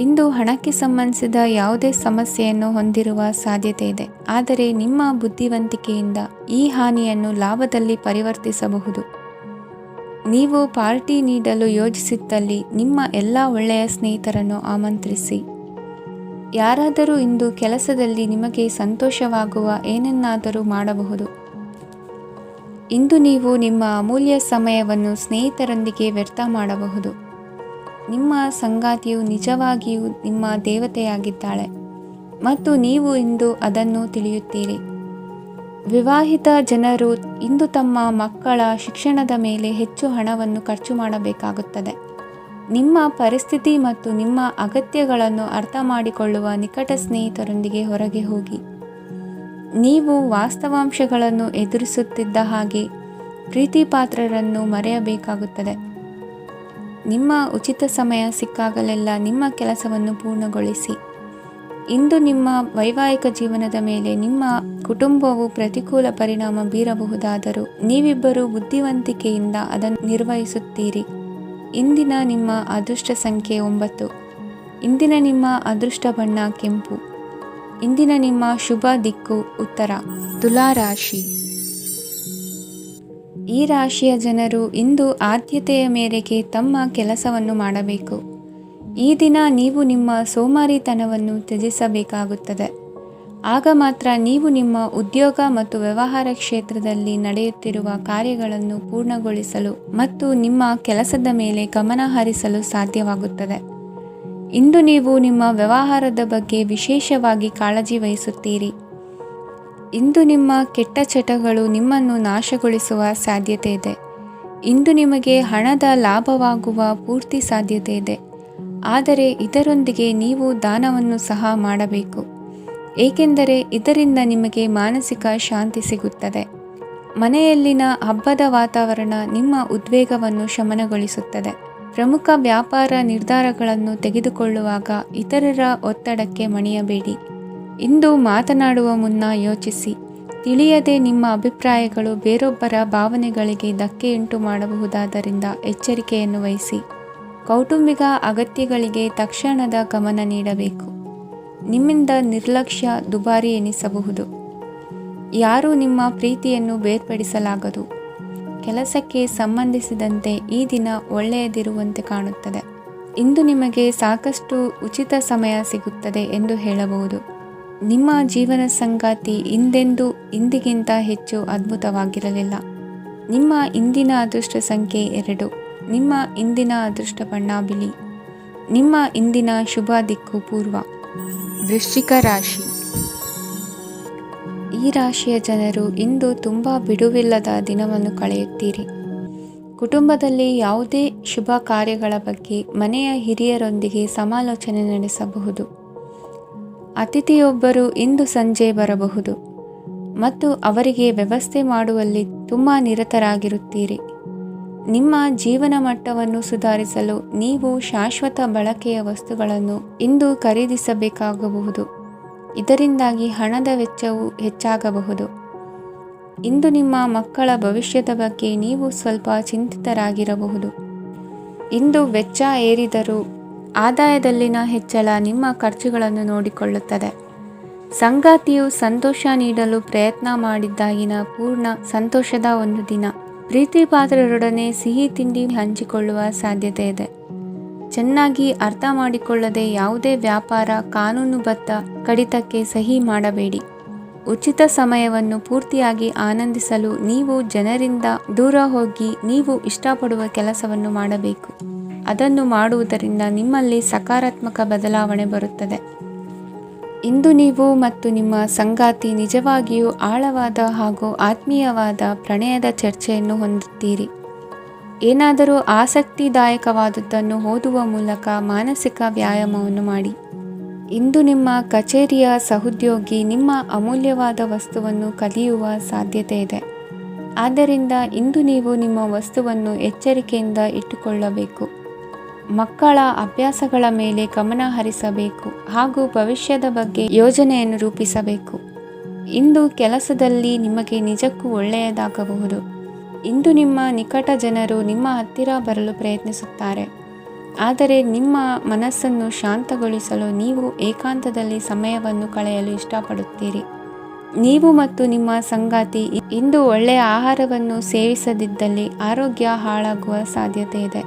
ಇಂದು ಹಣಕ್ಕೆ ಸಂಬಂಧಿಸಿದ ಯಾವುದೇ ಸಮಸ್ಯೆಯನ್ನು ಹೊಂದಿರುವ ಸಾಧ್ಯತೆ ಇದೆ, ಆದರೆ ನಿಮ್ಮ ಬುದ್ಧಿವಂತಿಕೆಯಿಂದ ಈ ಹಾನಿಯನ್ನು ಲಾಭದಲ್ಲಿ ಪರಿವರ್ತಿಸಬಹುದು. ನೀವು ಪಾರ್ಟಿ ನೀಡಲು ಯೋಜಿಸಿದ್ದಲ್ಲಿ ನಿಮ್ಮ ಎಲ್ಲ ಒಳ್ಳೆಯ ಸ್ನೇಹಿತರನ್ನು ಆಮಂತ್ರಿಸಿ. ಯಾರಾದರೂ ಇಂದು ಕೆಲಸದಲ್ಲಿ ನಿಮಗೆ ಸಂತೋಷವಾಗುವ ಏನನ್ನಾದರೂ ಮಾಡಬಹುದು. ಇಂದು ನೀವು ನಿಮ್ಮ ಅಮೂಲ್ಯ ಸಮಯವನ್ನು ಸ್ನೇಹಿತರೊಂದಿಗೆ ವ್ಯರ್ಥ ಮಾಡಬಹುದು. ನಿಮ್ಮ ಸಂಗಾತಿಯು ನಿಜವಾಗಿಯೂ ನಿಮ್ಮ ದೇವತೆಯಾಗಿದ್ದಾಳೆ ಮತ್ತು ನೀವು ಇಂದು ಅದನ್ನು ತಿಳಿಯುತ್ತೀರಿ. ವಿವಾಹಿತ ಜನರು ಇಂದು ತಮ್ಮ ಮಕ್ಕಳ ಶಿಕ್ಷಣದ ಮೇಲೆ ಹೆಚ್ಚು ಹಣವನ್ನು ಖರ್ಚು ಮಾಡಬೇಕಾಗುತ್ತದೆ. ನಿಮ್ಮ ಪರಿಸ್ಥಿತಿ ಮತ್ತು ನಿಮ್ಮ ಅಗತ್ಯಗಳನ್ನು ಅರ್ಥ ಮಾಡಿಕೊಳ್ಳುವ ನಿಕಟ ಸ್ನೇಹಿತರೊಂದಿಗೆ ಹೊರಗೆ ಹೋಗಿ. ನೀವು ವಾಸ್ತವಾಂಶಗಳನ್ನು ಎದುರಿಸುತ್ತಿದ್ದ ಹಾಗೆ ಪ್ರೀತಿಪಾತ್ರರನ್ನು ಮರೆಯಬೇಕಾಗುತ್ತದೆ. ನಿಮ್ಮ ಉಚಿತ ಸಮಯ ಸಿಕ್ಕಾಗಲೆಲ್ಲ ನಿಮ್ಮ ಕೆಲಸವನ್ನು ಪೂರ್ಣಗೊಳಿಸಿ. ಇಂದು ನಿಮ್ಮ ವೈವಾಹಿಕ ಜೀವನದ ಮೇಲೆ ನಿಮ್ಮ ಕುಟುಂಬವು ಪ್ರತಿಕೂಲ ಪರಿಣಾಮ ಬೀರಬಹುದಾದರೂ ನೀವಿಬ್ಬರು ಬುದ್ಧಿವಂತಿಕೆಯಿಂದ ಅದನ್ನು ನಿರ್ವಹಿಸುತ್ತೀರಿ. ಇಂದಿನ ನಿಮ್ಮ ಅದೃಷ್ಟ ಸಂಖ್ಯೆ 9. ಇಂದಿನ ನಿಮ್ಮ ಅದೃಷ್ಟ ಬಣ್ಣ ಕೆಂಪು. ಇಂದಿನ ನಿಮ್ಮ ಶುಭ ದಿಕ್ಕು ಉತ್ತರ. ತುಲಾ ರಾಶಿ. ಈ ರಾಶಿಯ ಜನರು ಇಂದು ಆದ್ಯತೆಯ ಮೇರೆಗೆ ತಮ್ಮ ಕೆಲಸವನ್ನು ಮಾಡಬೇಕು. ಈ ದಿನ ನೀವು ನಿಮ್ಮ ಸೋಮಾರಿತನವನ್ನು ತ್ಯಜಿಸಬೇಕಾಗುತ್ತದೆ. ಆಗ ಮಾತ್ರ ನೀವು ನಿಮ್ಮ ಉದ್ಯೋಗ ಮತ್ತು ವ್ಯವಹಾರ ಕ್ಷೇತ್ರದಲ್ಲಿ ನಡೆಯುತ್ತಿರುವ ಕಾರ್ಯಗಳನ್ನು ಪೂರ್ಣಗೊಳಿಸಲು ಮತ್ತು ನಿಮ್ಮ ಕೆಲಸದ ಮೇಲೆ ಗಮನ ಹರಿಸಲು ಸಾಧ್ಯವಾಗುತ್ತದೆ. ಇಂದು ನೀವು ನಿಮ್ಮ ವ್ಯವಹಾರದ ಬಗ್ಗೆ ವಿಶೇಷವಾಗಿ ಕಾಳಜಿ ವಹಿಸುತ್ತೀರಿ. ಇಂದು ನಿಮ್ಮ ಕೆಟ್ಟ ಚಟಗಳು ನಿಮ್ಮನ್ನು ನಾಶಗೊಳಿಸುವ ಸಾಧ್ಯತೆ ಇದೆ. ಇಂದು ನಿಮಗೆ ಹಣದ ಲಾಭವಾಗುವ ಪೂರ್ತಿ ಸಾಧ್ಯತೆ ಇದೆ, ಆದರೆ ಇದರೊಂದಿಗೆ ನೀವು ದಾನವನ್ನು ಸಹ ಮಾಡಬೇಕು, ಏಕೆಂದರೆ ಇದರಿಂದ ನಿಮಗೆ ಮಾನಸಿಕ ಶಾಂತಿ ಸಿಗುತ್ತದೆ. ಮನೆಯಲ್ಲಿನ ಹಬ್ಬದ ವಾತಾವರಣ ನಿಮ್ಮ ಉದ್ವೇಗವನ್ನು ಶಮನಗೊಳಿಸುತ್ತದೆ. ಪ್ರಮುಖ ವ್ಯಾಪಾರ ನಿರ್ಧಾರಗಳನ್ನು ತೆಗೆದುಕೊಳ್ಳುವಾಗ ಇತರರ ಒತ್ತಡಕ್ಕೆ ಮಣಿಯಬೇಡಿ. ಇಂದು ಮಾತನಾಡುವ ಮುನ್ನ ಯೋಚಿಸಿ. ತಿಳಿಯದೆ ನಿಮ್ಮ ಅಭಿಪ್ರಾಯಗಳು ಬೇರೊಬ್ಬರ ಭಾವನೆಗಳಿಗೆ ಧಕ್ಕೆಯುಂಟು ಮಾಡಬಹುದಾದ್ದರಿಂದ ಎಚ್ಚರಿಕೆಯನ್ನು ವಹಿಸಿ. ಕೌಟುಂಬಿಕ ಅಗತ್ಯಗಳಿಗೆ ತಕ್ಷಣದ ಗಮನ ನೀಡಬೇಕು. ನಿಮ್ಮಿಂದ ನಿರ್ಲಕ್ಷ್ಯ ದುಬಾರಿ ಎನಿಸಬಹುದು. ಯಾರೂ ನಿಮ್ಮ ಪ್ರೀತಿಯನ್ನು ಬೇರ್ಪಡಿಸಲಾಗದು. ಕೆಲಸಕ್ಕೆ ಸಂಬಂಧಿಸಿದಂತೆ ಈ ದಿನ ಒಳ್ಳೆಯದಿರುವಂತೆ ಕಾಣುತ್ತದೆ. ಇಂದು ನಿಮಗೆ ಸಾಕಷ್ಟು ಉಚಿತ ಸಮಯ ಸಿಗುತ್ತದೆ ಎಂದು ಹೇಳಬಹುದು. ನಿಮ್ಮ ಜೀವನ ಸಂಗಾತಿ ಇಂದಿಗಿಂತ ಹೆಚ್ಚು ಅದ್ಭುತವಾಗಿರಲಿಲ್ಲ. ನಿಮ್ಮ ಇಂದಿನ ಅದೃಷ್ಟ ಸಂಖ್ಯೆ 2. ನಿಮ್ಮ ಇಂದಿನ ಅದೃಷ್ಟ ಬಣ್ಣ ಬಿಳಿ. ನಿಮ್ಮ ಇಂದಿನ ಶುಭ ದಿಕ್ಕು ಪೂರ್ವ. ವೃಶ್ಚಿಕ ರಾಶಿ. ಈ ರಾಶಿಯ ಜನರು ಇಂದು ತುಂಬ ಬಿಡುವಿಲ್ಲದ ದಿನವನ್ನು ಕಳೆಯುತ್ತೀರಿ. ಕುಟುಂಬದಲ್ಲಿ ಯಾವುದೇ ಶುಭ ಕಾರ್ಯಗಳ ಬಗ್ಗೆ ಮನೆಯ ಹಿರಿಯರೊಂದಿಗೆ ಸಮಾಲೋಚನೆ ನಡೆಸಬಹುದು. ಅತಿಥಿಯೊಬ್ಬರು ಇಂದು ಸಂಜೆ ಬರಬಹುದು ಮತ್ತು ಅವರಿಗೆ ವ್ಯವಸ್ಥೆ ಮಾಡುವಲ್ಲಿ ತುಂಬ ನಿರತರಾಗಿರುತ್ತೀರಿ. ನಿಮ್ಮ ಜೀವನ ಮಟ್ಟವನ್ನು ಸುಧಾರಿಸಲು ನೀವು ಶಾಶ್ವತ ಬಳಕೆಯ ವಸ್ತುಗಳನ್ನು ಇಂದು ಖರೀದಿಸಬೇಕಾಗಬಹುದು. ಇದರಿಂದಾಗಿ ಹಣದ ವೆಚ್ಚವು ಹೆಚ್ಚಾಗಬಹುದು. ಇಂದು ನಿಮ್ಮ ಮಕ್ಕಳ ಭವಿಷ್ಯದ ಬಗ್ಗೆ ನೀವು ಸ್ವಲ್ಪ ಚಿಂತಿತರಾಗಿರಬಹುದು. ಇಂದು ವೆಚ್ಚ ಏರಿದರೂ ಆದಾಯದಲ್ಲಿನ ಹೆಚ್ಚಳ ನಿಮ್ಮ ಖರ್ಚುಗಳನ್ನು ನೋಡಿಕೊಳ್ಳುತ್ತದೆ. ಸಂಗಾತಿಯು ಸಂತೋಷ ನೀಡಲು ಪ್ರಯತ್ನ ಮಾಡಿದ್ದಾಗಿನ ಪೂರ್ಣ ಸಂತೋಷದ ಒಂದು ದಿನ. ಪ್ರೀತಿ ಪಾತ್ರರೊಡನೆ ಸಿಹಿ ತಿಂಡಿ ಹಂಚಿಕೊಳ್ಳುವ ಸಾಧ್ಯತೆ ಇದೆ. ಚೆನ್ನಾಗಿ ಅರ್ಥ ಮಾಡಿಕೊಳ್ಳದೆ ಯಾವುದೇ ವ್ಯಾಪಾರ ಕಾನೂನುಬದ್ಧ ಕಡಿತಕ್ಕೆ ಸಹಿ ಮಾಡಬೇಡಿ. ಉಚಿತ ಸಮಯವನ್ನು ಪೂರ್ತಿಯಾಗಿ ಆನಂದಿಸಲು ನೀವು ಜನರಿಂದ ದೂರ ಹೋಗಿ ನೀವು ಇಷ್ಟಪಡುವ ಕೆಲಸವನ್ನು ಮಾಡಬೇಕು. ಅದನ್ನು ಮಾಡುವುದರಿಂದ ನಿಮ್ಮಲ್ಲಿ ಸಕಾರಾತ್ಮಕ ಬದಲಾವಣೆ ಬರುತ್ತದೆ. ಇಂದು ನೀವು ಮತ್ತು ನಿಮ್ಮ ಸಂಗಾತಿ ನಿಜವಾಗಿಯೂ ಆಳವಾದ ಹಾಗೂ ಆತ್ಮೀಯವಾದ ಪ್ರಣಯದ ಚರ್ಚೆಯನ್ನು ಹೊಂದುತ್ತೀರಿ. ಏನಾದರೂ ಆಸಕ್ತಿದಾಯಕವಾದದ್ದನ್ನು ಓದುವ ಮೂಲಕ ಮಾನಸಿಕ ವ್ಯಾಯಾಮವನ್ನು ಮಾಡಿ. ಇಂದು ನಿಮ್ಮ ಕಚೇರಿಯ ಸಹೋದ್ಯೋಗಿ ನಿಮ್ಮ ಅಮೂಲ್ಯವಾದ ವಸ್ತುವನ್ನು ಕದಿಯುವ ಸಾಧ್ಯತೆ ಇದೆ. ಆದ್ದರಿಂದ ಇಂದು ನೀವು ನಿಮ್ಮ ವಸ್ತುವನ್ನು ಎಚ್ಚರಿಕೆಯಿಂದ ಇಟ್ಟುಕೊಳ್ಳಬೇಕು. ಮಕ್ಕಳ ಅಭ್ಯಾಸಗಳ ಮೇಲೆ ಗಮನ ಹರಿಸಬೇಕು ಹಾಗೂ ಭವಿಷ್ಯದ ಬಗ್ಗೆ ಯೋಜನೆಯನ್ನು ರೂಪಿಸಬೇಕು. ಇಂದು ಕೆಲಸದಲ್ಲಿ ನಿಮಗೆ ನಿಜಕ್ಕೂ ಒಳ್ಳೆಯದಾಗಬಹುದು. ಇಂದು ನಿಮ್ಮ ನಿಕಟ ಜನರು ನಿಮ್ಮ ಹತ್ತಿರ ಬರಲು ಪ್ರಯತ್ನಿಸುತ್ತಾರೆ. ಆದರೆ ನಿಮ್ಮ ಮನಸ್ಸನ್ನು ಶಾಂತಗೊಳಿಸಲು ನೀವು ಏಕಾಂತದಲ್ಲಿ ಸಮಯವನ್ನು ಕಳೆಯಲು ಇಷ್ಟಪಡುತ್ತೀರಿ. ನೀವು ಮತ್ತು ನಿಮ್ಮ ಸಂಗಾತಿ ಇಂದು ಒಳ್ಳೆಯ ಆಹಾರವನ್ನು ಸೇವಿಸದಿದ್ದಲ್ಲಿ ಆರೋಗ್ಯ ಹಾಳಾಗುವ ಸಾಧ್ಯತೆ ಇದೆ.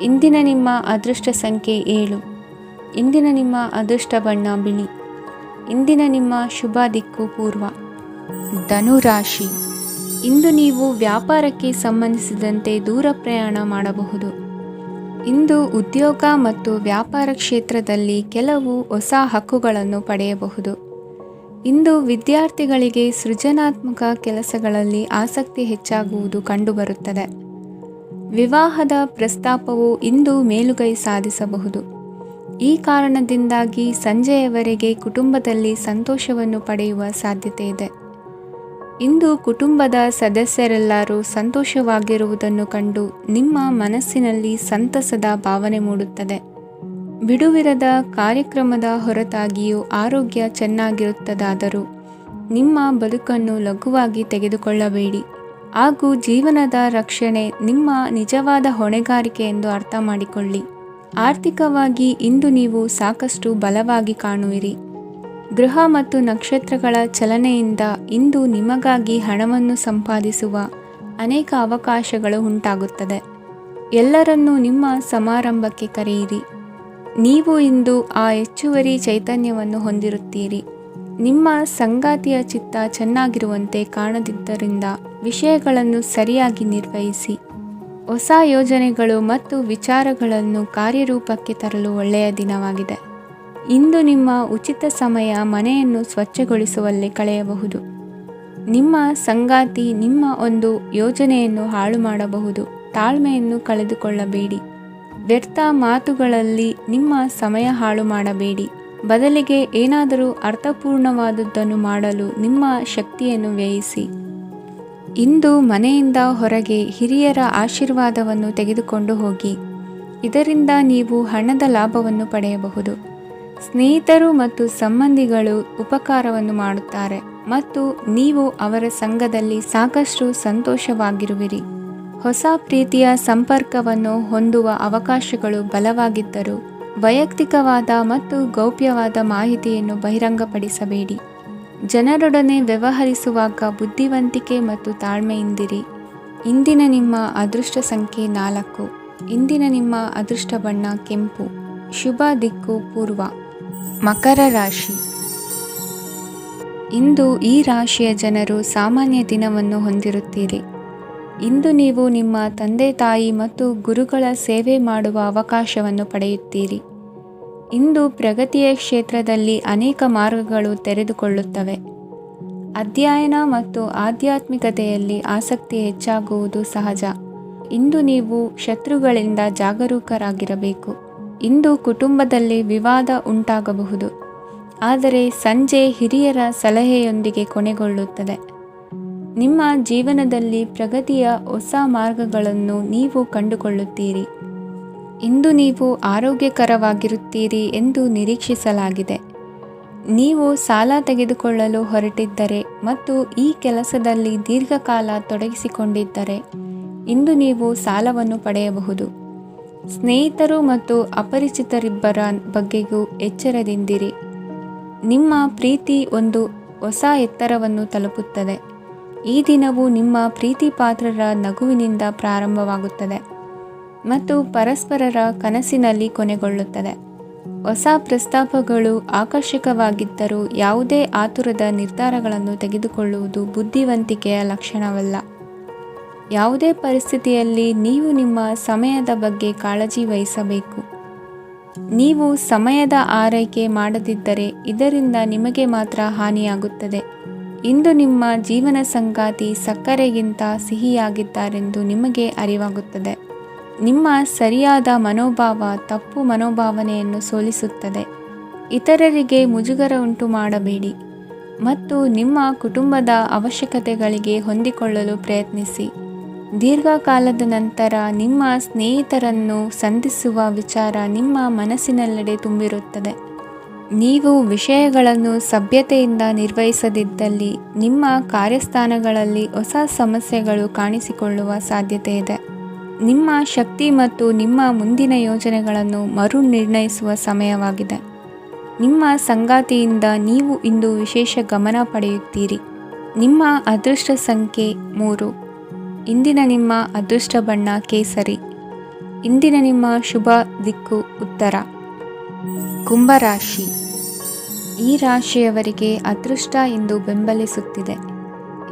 ಇಂದಿನ ನಿಮ್ಮ ಅದೃಷ್ಟ ಸಂಖ್ಯೆ 7. ಇಂದಿನ ನಿಮ್ಮ ಅದೃಷ್ಟ ಬಣ್ಣ ಬಿಳಿ. ಇಂದಿನ ನಿಮ್ಮ ಶುಭ ದಿಕ್ಕು ಪೂರ್ವ. ಧನುರಾಶಿ. ಇಂದು ನೀವು ವ್ಯಾಪಾರಕ್ಕೆ ಸಂಬಂಧಿಸಿದಂತೆ ದೂರ ಪ್ರಯಾಣ ಮಾಡಬಹುದು. ಇಂದು ಉದ್ಯೋಗ ಮತ್ತು ವ್ಯಾಪಾರ ಕ್ಷೇತ್ರದಲ್ಲಿ ಕೆಲವು ಹೊಸ ಹಕ್ಕುಗಳನ್ನು ಪಡೆಯಬಹುದು. ಇಂದು ವಿದ್ಯಾರ್ಥಿಗಳಿಗೆ ಸೃಜನಾತ್ಮಕ ಕೆಲಸಗಳಲ್ಲಿ ಆಸಕ್ತಿ ಹೆಚ್ಚಾಗುವುದು ಕಂಡುಬರುತ್ತದೆ. ವಿವಾಹದ ಪ್ರಸ್ತಾಪವು ಇಂದು ಮೇಲುಗೈ ಸಾಧಿಸಬಹುದು. ಈ ಕಾರಣದಿಂದಾಗಿ ಸಂಜೆಯವರೆಗೆ ಕುಟುಂಬದಲ್ಲಿ ಸಂತೋಷವನ್ನು ಪಡೆಯುವ ಸಾಧ್ಯತೆ ಇದೆ. ಇಂದು ಕುಟುಂಬದ ಸದಸ್ಯರೆಲ್ಲರೂ ಸಂತೋಷವಾಗಿರುವುದನ್ನು ಕಂಡು ನಿಮ್ಮ ಮನಸ್ಸಿನಲ್ಲಿ ಸಂತಸದ ಭಾವನೆ ಮೂಡುತ್ತದೆ. ಬಿಡುವಿರದ ಕಾರ್ಯಕ್ರಮದ ಹೊರತಾಗಿಯೂ ಆರೋಗ್ಯ ಚೆನ್ನಾಗಿರುತ್ತದಾದರೂ ನಿಮ್ಮ ಬದುಕನ್ನು ಲಘುವಾಗಿ ತೆಗೆದುಕೊಳ್ಳಬೇಡಿ ಹಾಗೂ ಜೀವನದ ರಕ್ಷಣೆ ನಿಮ್ಮ ನಿಜವಾದ ಹೊಣೆಗಾರಿಕೆ ಎಂದು ಅರ್ಥ ಮಾಡಿಕೊಳ್ಳಿ. ಆರ್ಥಿಕವಾಗಿ ಇಂದು ನೀವು ಸಾಕಷ್ಟು ಬಲವಾಗಿ ಕಾಣುವಿರಿ. ಗ್ರಹ ಮತ್ತು ನಕ್ಷತ್ರಗಳ ಚಲನೆಯಿಂದ ಇಂದು ನಿಮಗಾಗಿ ಹಣವನ್ನು ಸಂಪಾದಿಸುವ ಅನೇಕ ಅವಕಾಶಗಳು ಉಂಟಾಗುತ್ತದೆ. ಎಲ್ಲರನ್ನೂ ನಿಮ್ಮ ಸಮಾರಂಭಕ್ಕೆ ಕರೆಯಿರಿ. ನೀವು ಇಂದು ಆ ಹೆಚ್ಚುವರಿ ಚೈತನ್ಯವನ್ನು ಹೊಂದಿರುತ್ತೀರಿ. ನಿಮ್ಮ ಸಂಗಾತಿಯ ಚಿತ್ತ ಚೆನ್ನಾಗಿರುವಂತೆ ಕಾಣದಿದ್ದರಿಂದ ವಿಷಯಗಳನ್ನು ಸರಿಯಾಗಿ ನಿರ್ವಹಿಸಿ. ಹೊಸ ಯೋಜನೆಗಳು ಮತ್ತು ವಿಚಾರಗಳನ್ನು ಕಾರ್ಯರೂಪಕ್ಕೆ ತರಲು ಒಳ್ಳೆಯ ದಿನವಾಗಿದೆ. ಇಂದು ನಿಮ್ಮ ಉಚಿತ ಸಮಯ ಮನೆಯನ್ನು ಸ್ವಚ್ಛಗೊಳಿಸುವಲ್ಲಿ ಕಳೆಯಬಹುದು. ನಿಮ್ಮ ಸಂಗಾತಿ ನಿಮ್ಮ ಒಂದು ಯೋಜನೆಯನ್ನು ಹಾಳು ಮಾಡಬಹುದು. ತಾಳ್ಮೆಯನ್ನು ಕಳೆದುಕೊಳ್ಳಬೇಡಿ. ವ್ಯರ್ಥ ಮಾತುಗಳಲ್ಲಿ ನಿಮ್ಮ ಸಮಯ ಹಾಳು ಮಾಡಬೇಡಿ. ಬದಲಿಗೆ ಏನಾದರೂ ಅರ್ಥಪೂರ್ಣವಾದುದನ್ನು ಮಾಡಲು ನಿಮ್ಮ ಶಕ್ತಿಯನ್ನು ವ್ಯಯಿಸಿ. ಇಂದು ಮನೆಯಿಂದ ಹೊರಗೆ ಹಿರಿಯರ ಆಶೀರ್ವಾದವನ್ನು ತೆಗೆದುಕೊಂಡು ಹೋಗಿ. ಇದರಿಂದ ನೀವು ಹಣದ ಲಾಭವನ್ನು ಪಡೆಯಬಹುದು. ಸ್ನೇಹಿತರು ಮತ್ತು ಸಂಬಂಧಿಗಳು ಉಪಕಾರವನ್ನು ಮಾಡುತ್ತಾರೆ ಮತ್ತು ನೀವು ಅವರ ಸಂಘದಲ್ಲಿ ಸಾಕಷ್ಟು ಸಂತೋಷವಾಗಿರುವಿರಿ. ಹೊಸ ಪ್ರೀತಿಯ ಸಂಪರ್ಕವನ್ನು ಹೊಂದುವ ಅವಕಾಶಗಳು ಬಲವಾಗಿದ್ದರೂ ವೈಯಕ್ತಿಕವಾದ ಮತ್ತು ಗೌಪ್ಯವಾದ ಮಾಹಿತಿಯನ್ನು ಬಹಿರಂಗಪಡಿಸಬೇಡಿ. ಜನರೊಡನೆ ವ್ಯವಹರಿಸುವಾಗ ಬುದ್ಧಿವಂತಿಕೆ ಮತ್ತು ತಾಳ್ಮೆಯಿಂದಿರಿ. ಇಂದಿನ ನಿಮ್ಮ ಅದೃಷ್ಟ ಸಂಖ್ಯೆ 4. ಇಂದಿನ ನಿಮ್ಮ ಅದೃಷ್ಟ ಬಣ್ಣ ಕೆಂಪು. ಶುಭ ದಿಕ್ಕು ಪೂರ್ವ. ಮಕರ ರಾಶಿ. ಇಂದು ಈ ರಾಶಿಯ ಜನರು ಸಾಮಾನ್ಯ ದಿನವನ್ನು ಹೊಂದಿರುತ್ತೀರಿ. ಇಂದು ನೀವು ನಿಮ್ಮ ತಂದೆ ತಾಯಿ ಮತ್ತು ಗುರುಗಳ ಸೇವೆ ಮಾಡುವ ಅವಕಾಶವನ್ನು ಪಡೆಯುತ್ತೀರಿ. ಇಂದು ಪ್ರಗತಿಯ ಕ್ಷೇತ್ರದಲ್ಲಿ ಅನೇಕ ಮಾರ್ಗಗಳು ತೆರೆದುಕೊಳ್ಳುತ್ತವೆ. ಅಧ್ಯಯನ ಮತ್ತು ಆಧ್ಯಾತ್ಮಿಕತೆಯಲ್ಲಿ ಆಸಕ್ತಿ ಹೆಚ್ಚಾಗುವುದು ಸಹಜ. ಇಂದು ನೀವು ಶತ್ರುಗಳಿಂದ ಜಾಗರೂಕರಾಗಿರಬೇಕು. ಇಂದು ಕುಟುಂಬದಲ್ಲಿ ವಿವಾದ ಉಂಟಾಗಬಹುದು, ಆದರೆ ಸಂಜೆ ಹಿರಿಯರ ಸಲಹೆಯೊಂದಿಗೆ ಕೊನೆಗೊಳ್ಳುತ್ತದೆ. ನಿಮ್ಮ ಜೀವನದಲ್ಲಿ ಪ್ರಗತಿಯ ಹೊಸ ಮಾರ್ಗಗಳನ್ನು ನೀವು ಕಂಡುಕೊಳ್ಳುತ್ತೀರಿ. ಇಂದು ನೀವು ಆರೋಗ್ಯಕರವಾಗಿರುತ್ತೀರಿ ಎಂದು ನಿರೀಕ್ಷಿಸಲಾಗಿದೆ. ನೀವು ಸಾಲ ತೆಗೆದುಕೊಳ್ಳಲು ಹೊರಟಿದ್ದರೆ ಮತ್ತು ಈ ಕೆಲಸದಲ್ಲಿ ದೀರ್ಘಕಾಲ ತೊಡಗಿಸಿಕೊಂಡಿದ್ದರೆ ಇಂದು ನೀವು ಸಾಲವನ್ನು ಪಡೆಯಬಹುದು. ಸ್ನೇಹಿತರು ಮತ್ತು ಅಪರಿಚಿತರಿಬ್ಬರ ಬಗ್ಗೆಯೂ ಎಚ್ಚರದಿಂದಿರಿ. ನಿಮ್ಮ ಪ್ರೀತಿ ಒಂದು ಹೊಸ ಎತ್ತರವನ್ನು ತಲುಪುತ್ತದೆ. ಈ ದಿನವು ನಿಮ್ಮ ಪ್ರೀತಿ ಪಾತ್ರರ ನಗುವಿನಿಂದ ಪ್ರಾರಂಭವಾಗುತ್ತದೆ ಮತ್ತು ಪರಸ್ಪರರ ಕನಸಿನಲ್ಲಿ ಕೊನೆಗೊಳ್ಳುತ್ತದೆ. ಹೊಸ ಪ್ರಸ್ತಾಪಗಳು ಆಕರ್ಷಕವಾಗಿದ್ದರೂ ಯಾವುದೇ ಆತುರದ ನಿರ್ಧಾರಗಳನ್ನು ತೆಗೆದುಕೊಳ್ಳುವುದು ಬುದ್ಧಿವಂತಿಕೆಯ ಲಕ್ಷಣವಲ್ಲ. ಯಾವುದೇ ಪರಿಸ್ಥಿತಿಯಲ್ಲಿ ನೀವು ನಿಮ್ಮ ಸಮಯದ ಬಗ್ಗೆ ಕಾಳಜಿ ವಹಿಸಬೇಕು. ನೀವು ಸಮಯದ ಆರೈಕೆ ಮಾಡದಿದ್ದರೆ ಇದರಿಂದ ನಿಮಗೆ ಮಾತ್ರ ಹಾನಿಯಾಗುತ್ತದೆ. ಇಂದು ನಿಮ್ಮ ಜೀವನ ಸಂಗಾತಿ ಸಕ್ಕರೆಗಿಂತ ಸಿಹಿಯಾಗಿದ್ದಾರೆಂದು ನಿಮಗೆ ಅರಿವಾಗುತ್ತದೆ. ನಿಮ್ಮ ಸರಿಯಾದ ಮನೋಭಾವ ತಪ್ಪು ಮನೋಭಾವನೆಯನ್ನು ಸೋಲಿಸುತ್ತದೆ. ಇತರರಿಗೆ ಮುಜುಗರ ಉಂಟು ಮಾಡಬೇಡಿ ಮತ್ತು ನಿಮ್ಮ ಕುಟುಂಬದ ಅವಶ್ಯಕತೆಗಳಿಗೆ ಹೊಂದಿಕೊಳ್ಳಲು ಪ್ರಯತ್ನಿಸಿ. ದೀರ್ಘಕಾಲದ ನಂತರ ನಿಮ್ಮ ಸ್ನೇಹಿತರನ್ನು ಸಂಧಿಸುವ ವಿಚಾರ ನಿಮ್ಮ ಮನಸ್ಸಿನೆಲ್ಲೆಡೆ ತುಂಬಿರುತ್ತದೆ. ನೀವು ವಿಷಯಗಳನ್ನು ಸಭ್ಯತೆಯಿಂದ ನಿರ್ವಹಿಸದಿದ್ದಲ್ಲಿ ನಿಮ್ಮ ಕಾರ್ಯಸ್ಥಾನಗಳಲ್ಲಿ ಹೊಸ ಸಮಸ್ಯೆಗಳು ಕಾಣಿಸಿಕೊಳ್ಳುವ ಸಾಧ್ಯತೆ ಇದೆ. ನಿಮ್ಮ ಶಕ್ತಿ ಮತ್ತು ನಿಮ್ಮ ಮುಂದಿನ ಯೋಜನೆಗಳನ್ನು ಮರು ನಿರ್ಣಯಿಸುವ ಸಮಯವಾಗಿದೆ. ನಿಮ್ಮ ಸಂಗಾತಿಯಿಂದ ನೀವು ಇಂದು ವಿಶೇಷ ಗಮನ ಪಡೆಯುತ್ತೀರಿ. ನಿಮ್ಮ ಅದೃಷ್ಟ ಸಂಖ್ಯೆ 3. ಇಂದಿನ ನಿಮ್ಮ ಅದೃಷ್ಟ ಬಣ್ಣ ಕೇಸರಿ. ಇಂದಿನ ನಿಮ್ಮ ಶುಭ ದಿಕ್ಕು ಉತ್ತರ. ಕುಂಭರಾಶಿ. ಈ ರಾಶಿಯವರಿಗೆ ಅದೃಷ್ಟ ಇಂದು ಬೆಂಬಲಿಸುತ್ತಿದೆ.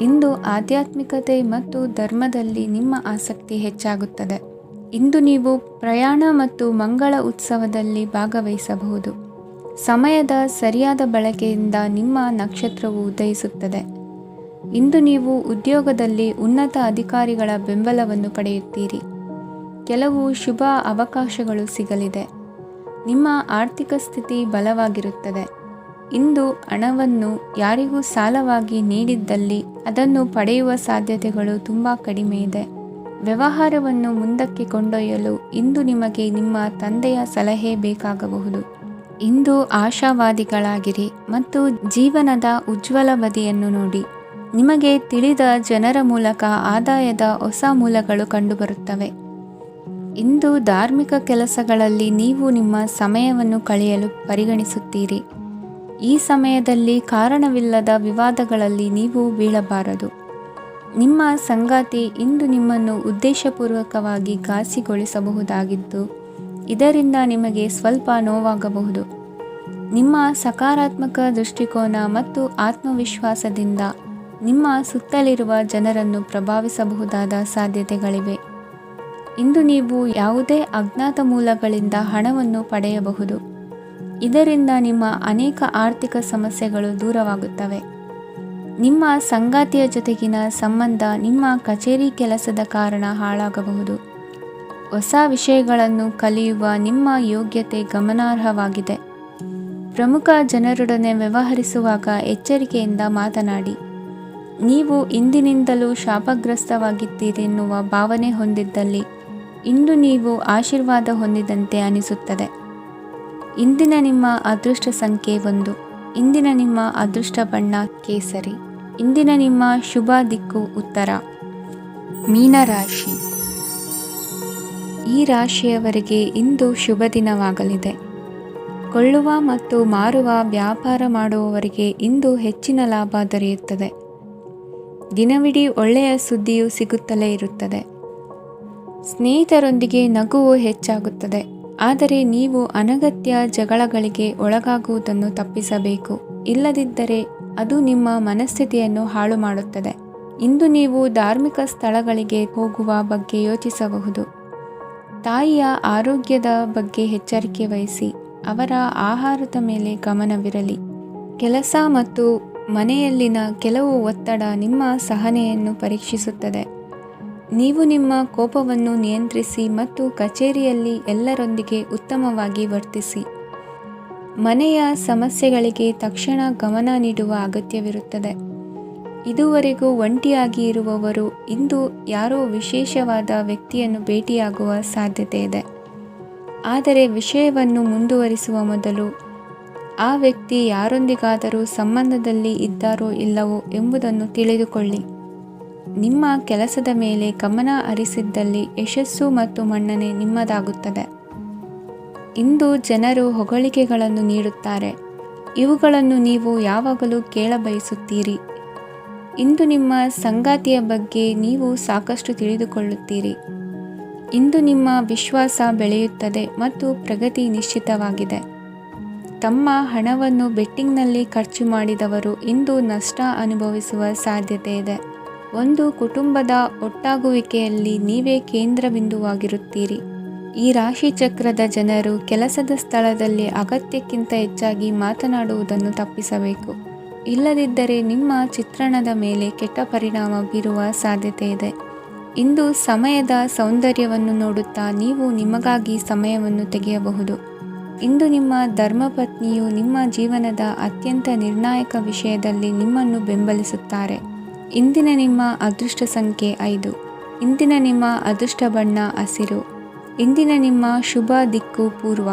ಇಂದು ಆಧ್ಯಾತ್ಮಿಕತೆ ಮತ್ತು ಧರ್ಮದಲ್ಲಿ ನಿಮ್ಮ ಆಸಕ್ತಿ ಹೆಚ್ಚಾಗುತ್ತದೆ. ಇಂದು ನೀವು ಪ್ರಯಾಣ ಮತ್ತು ಮಂಗಳ ಉತ್ಸವದಲ್ಲಿ ಭಾಗವಹಿಸಬಹುದು. ಸಮಯದ ಸರಿಯಾದ ಬಳಕೆಯಿಂದ ನಿಮ್ಮ ನಕ್ಷತ್ರವು ಉದಯಿಸುತ್ತದೆ. ಇಂದು ನೀವು ಉದ್ಯೋಗದಲ್ಲಿ ಉನ್ನತ ಅಧಿಕಾರಿಗಳ ಬೆಂಬಲವನ್ನು ಪಡೆಯುತ್ತೀರಿ. ಕೆಲವು ಶುಭ ಅವಕಾಶಗಳು ಸಿಗಲಿದೆ. ನಿಮ್ಮ ಆರ್ಥಿಕ ಸ್ಥಿತಿ ಬಲವಾಗಿರುತ್ತದೆ. ಇಂದು ಹಣವನ್ನು ಯಾರಿಗೂ ಸಾಲವಾಗಿ ನೀಡಿದ್ದಲ್ಲಿ ಅದನ್ನು ಪಡೆಯುವ ಸಾಧ್ಯತೆಗಳು ತುಂಬ ಕಡಿಮೆ ಇದೆ. ವ್ಯವಹಾರವನ್ನು ಮುಂದಕ್ಕೆ ಕೊಂಡೊಯ್ಯಲು ಇಂದು ನಿಮಗೆ ನಿಮ್ಮ ತಂದೆಯ ಸಲಹೆ ಬೇಕಾಗಬಹುದು. ಇಂದು ಆಶಾವಾದಿಗಳಾಗಿರಿ ಮತ್ತು ಜೀವನದ ಉಜ್ವಲ ಬದಿಯನ್ನು ನೋಡಿ. ನಿಮಗೆ ತಿಳಿದ ಜನರ ಮೂಲಕ ಆದಾಯದ ಹೊಸ ಮೂಲಗಳು ಕಂಡುಬರುತ್ತವೆ. ಇಂದು ಧಾರ್ಮಿಕ ಕೆಲಸಗಳಲ್ಲಿ ನೀವು ನಿಮ್ಮ ಸಮಯವನ್ನು ಕಳೆಯಲು ಪರಿಗಣಿಸುತ್ತೀರಿ. ಈ ಸಮಯದಲ್ಲಿ ಕಾರಣವಿಲ್ಲದ ವಿವಾದಗಳಲ್ಲಿ ನೀವು ಬೀಳಬಾರದು. ನಿಮ್ಮ ಸಂಗಾತಿ ಇಂದು ನಿಮ್ಮನ್ನು ಉದ್ದೇಶಪೂರ್ವಕವಾಗಿ ಘಾಸಿಗೊಳಿಸಬಹುದಾಗಿದ್ದು ಇದರಿಂದ ನಿಮಗೆ ಸ್ವಲ್ಪ ನೋವಾಗಬಹುದು. ನಿಮ್ಮ ಸಕಾರಾತ್ಮಕ ದೃಷ್ಟಿಕೋನ ಮತ್ತು ಆತ್ಮವಿಶ್ವಾಸದಿಂದ ನಿಮ್ಮ ಸುತ್ತಲಿರುವ ಜನರನ್ನು ಪ್ರಭಾವಿಸಬಹುದಾದ ಸಾಧ್ಯತೆಗಳಿವೆ. ಇಂದು ನೀವು ಯಾವುದೇ ಅಜ್ಞಾತ ಮೂಲಗಳಿಂದ ಹಣವನ್ನು ಪಡೆಯಬಹುದು. ಇದರಿಂದ ನಿಮ್ಮ ಅನೇಕ ಆರ್ಥಿಕ ಸಮಸ್ಯೆಗಳು ದೂರವಾಗುತ್ತವೆ. ನಿಮ್ಮ ಸಂಗಾತಿಯ ಜೊತೆಗಿನ ಸಂಬಂಧ ನಿಮ್ಮ ಕಚೇರಿ ಕೆಲಸದ ಕಾರಣ ಹಾಳಾಗಬಹುದು. ಹೊಸ ವಿಷಯಗಳನ್ನು ಕಲಿಯುವ ನಿಮ್ಮ ಯೋಗ್ಯತೆ ಗಮನಾರ್ಹವಾಗಿದೆ. ಪ್ರಮುಖ ಜನರೊಡನೆ ವ್ಯವಹರಿಸುವಾಗ ಎಚ್ಚರಿಕೆಯಿಂದ ಮಾತನಾಡಿ. ನೀವು ಇಂದಿನಿಂದಲೂ ಶಾಪಗ್ರಸ್ತವಾಗಿದ್ದೀರೆನ್ನುವ ಭಾವನೆ ಹೊಂದಿದ್ದಲ್ಲಿ ಇಂದು ನೀವು ಆಶೀರ್ವಾದ ಹೊಂದಿದಂತೆ ಅನಿಸುತ್ತದೆ. ಇಂದಿನ ನಿಮ್ಮ ಅದೃಷ್ಟ ಸಂಖ್ಯೆ 1. ಇಂದಿನ ನಿಮ್ಮ ಅದೃಷ್ಟ ಬಣ್ಣ ಕೇಸರಿ. ಇಂದಿನ ನಿಮ್ಮ ಶುಭ ದಿಕ್ಕು ಉತ್ತರ. ಮೀನರಾಶಿ. ಈ ರಾಶಿಯವರಿಗೆ ಇಂದು ಶುಭ ದಿನವಾಗಲಿದೆ. ಕೊಳ್ಳುವ ಮತ್ತು ಮಾರುವ ವ್ಯಾಪಾರ ಮಾಡುವವರಿಗೆ ಇಂದು ಹೆಚ್ಚಿನ ಲಾಭ ದೊರೆಯುತ್ತದೆ. ದಿನವಿಡೀ ಒಳ್ಳೆಯ ಸುದ್ದಿಯು ಸಿಗುತ್ತಲೇ ಇರುತ್ತದೆ. ಸ್ನೇಹಿತರೊಂದಿಗೆ ನಗುವು ಹೆಚ್ಚಾಗುತ್ತದೆ. ಆದರೆ ನೀವು ಅನಗತ್ಯ ಜಗಳಗಳಿಗೆ ಒಳಗಾಗುವುದನ್ನು ತಪ್ಪಿಸಬೇಕು. ಇಲ್ಲದಿದ್ದರೆ ಅದು ನಿಮ್ಮ ಮನಸ್ಥಿತಿಯನ್ನು ಹಾಳು ಮಾಡುತ್ತದೆ. ಇಂದು ನೀವು ಧಾರ್ಮಿಕ ಸ್ಥಳಗಳಿಗೆ ಹೋಗುವ ಬಗ್ಗೆ ಯೋಚಿಸಬಹುದು. ತಾಯಿಯ ಆರೋಗ್ಯದ ಬಗ್ಗೆ ಎಚ್ಚರಿಕೆ ವಹಿಸಿ. ಅವರ ಆಹಾರದ ಮೇಲೆ ಗಮನವಿರಲಿ. ಕೆಲಸ ಮತ್ತು ಮನೆಯಲ್ಲಿನ ಕೆಲವು ಒತ್ತಡ ನಿಮ್ಮ ಸಹನೆಯನ್ನು ಪರೀಕ್ಷಿಸುತ್ತದೆ. ನೀವು ನಿಮ್ಮ ಕೋಪವನ್ನು ನಿಯಂತ್ರಿಸಿ ಮತ್ತು ಕಚೇರಿಯಲ್ಲಿ ಎಲ್ಲರೊಂದಿಗೆ ಉತ್ತಮವಾಗಿ ವರ್ತಿಸಿ. ಮನೆಯ ಸಮಸ್ಯೆಗಳಿಗೆ ತಕ್ಷಣ ಗಮನ ನೀಡುವ ಅಗತ್ಯವಿರುತ್ತದೆ. ಇದುವರೆಗೂ ಒಂಟಿಯಾಗಿ ಇರುವವರು ಇಂದು ಯಾರೋ ವಿಶೇಷವಾದ ವ್ಯಕ್ತಿಯನ್ನು ಭೇಟಿಯಾಗುವ ಸಾಧ್ಯತೆ ಇದೆ. ಆದರೆ ವಿಷಯವನ್ನು ಮುಂದುವರಿಸುವ ಮೊದಲು ಆ ವ್ಯಕ್ತಿ ಯಾರೊಂದಿಗಾದರೂ ಸಂಬಂಧದಲ್ಲಿ ಇದ್ದಾರೋ ಇಲ್ಲವೋ ಎಂಬುದನ್ನು ತಿಳಿದುಕೊಳ್ಳಿ. ನಿಮ್ಮ ಕೆಲಸದ ಮೇಲೆ ಗಮನ ಹರಿಸಿದ್ದಲ್ಲಿ ಯಶಸ್ಸು ಮತ್ತು ಮನ್ನಣೆ ನಿಮ್ಮದಾಗುತ್ತದೆ. ಇಂದು ಜನರು ಹೊಗಳಿಕೆಗಳನ್ನು ನೀಡುತ್ತಾರೆ. ಇವುಗಳನ್ನು ನೀವು ಯಾವಾಗಲೂ ಕೇಳಬಯಸುತ್ತೀರಿ. ಇಂದು ನಿಮ್ಮ ಸಂಗಾತಿಯ ಬಗ್ಗೆ ನೀವು ಸಾಕಷ್ಟು ತಿಳಿದುಕೊಳ್ಳುತ್ತೀರಿ. ಇಂದು ನಿಮ್ಮ ವಿಶ್ವಾಸ ಬೆಳೆಯುತ್ತದೆ ಮತ್ತು ಪ್ರಗತಿ ನಿಶ್ಚಿತವಾಗಿದೆ. ತಮ್ಮ ಹಣವನ್ನು ಬೆಟ್ಟಿಂಗ್ನಲ್ಲಿ ಖರ್ಚು ಮಾಡಿದವರು ಇಂದು ನಷ್ಟ ಅನುಭವಿಸುವ ಸಾಧ್ಯತೆ ಇದೆ. ಒಂದು ಕುಟುಂಬದ ಒಟ್ಟಾಗುವಿಕೆಯಲ್ಲಿ ನೀವೇ ಕೇಂದ್ರಬಿಂದುವಾಗಿರುತ್ತೀರಿ. ಈ ರಾಶಿ ಚಕ್ರದ ಜನರು ಕೆಲಸದ ಸ್ಥಳದಲ್ಲಿ ಅಗತ್ಯಕ್ಕಿಂತ ಹೆಚ್ಚಾಗಿ ಮಾತನಾಡುವುದನ್ನು ತಪ್ಪಿಸಬೇಕು. ಇಲ್ಲದಿದ್ದರೆ ನಿಮ್ಮ ಚಿತ್ರಣದ ಮೇಲೆ ಕೆಟ್ಟ ಪರಿಣಾಮ ಬೀರುವ ಸಾಧ್ಯತೆ ಇದೆ. ಇಂದು ಸಮಯದ ಸೌಂದರ್ಯವನ್ನು ನೋಡುತ್ತಾ ನೀವು ನಿಮಗಾಗಿ ಸಮಯವನ್ನು ತೆಗೆಯಬಹುದು. ಇಂದು ನಿಮ್ಮ ಧರ್ಮಪತ್ನಿಯು ನಿಮ್ಮ ಜೀವನದ ಅತ್ಯಂತ ನಿರ್ಣಾಯಕ ವಿಷಯದಲ್ಲಿ ನಿಮ್ಮನ್ನು ಬೆಂಬಲಿಸುತ್ತಾರೆ. ಇಂದಿನ ನಿಮ್ಮ ಅದೃಷ್ಟ ಸಂಖ್ಯೆ 5. ಇಂದಿನ ನಿಮ್ಮ ಅದೃಷ್ಟ ಬಣ್ಣ ಹಸಿರು. ಇಂದಿನ ನಿಮ್ಮ ಶುಭ ದಿಕ್ಕು ಪೂರ್ವ.